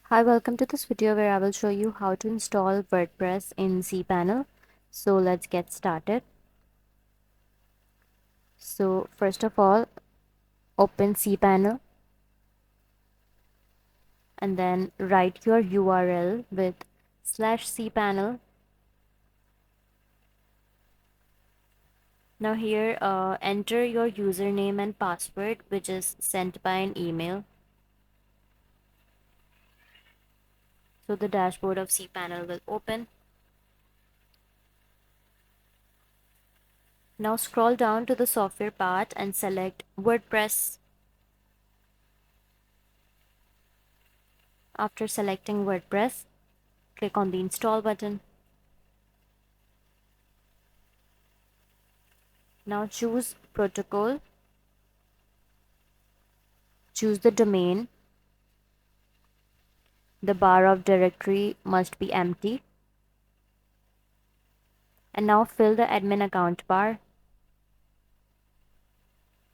Hi, welcome to this video where I will show you how to install WordPress in cPanel. So let's get started. So first of all, open cPanel and then write your URL with /cPanel. Now here enter your username and password which is sent by an email. So the dashboard of cPanel will open. Now scroll down to the software part and select WordPress. After selecting WordPress, click on the install button. Now choose protocol, choose the domain. The bar of directory must be empty. And now fill the admin account bar.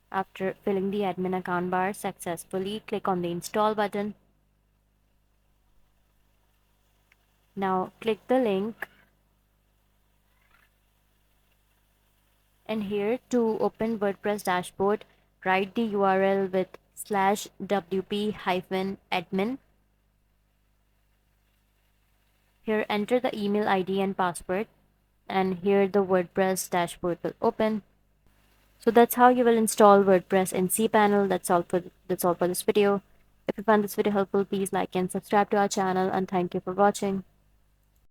After filling the admin account bar successfully, click on the install button. Now click the link. And here to open WordPress dashboard, write the URL with /wp-admin. Here enter the email ID and password, and here the WordPress dashboard will open. So that's how you will install WordPress in cPanel. That's all for this video. If you found this video helpful, please like and subscribe to our channel, and thank you for watching.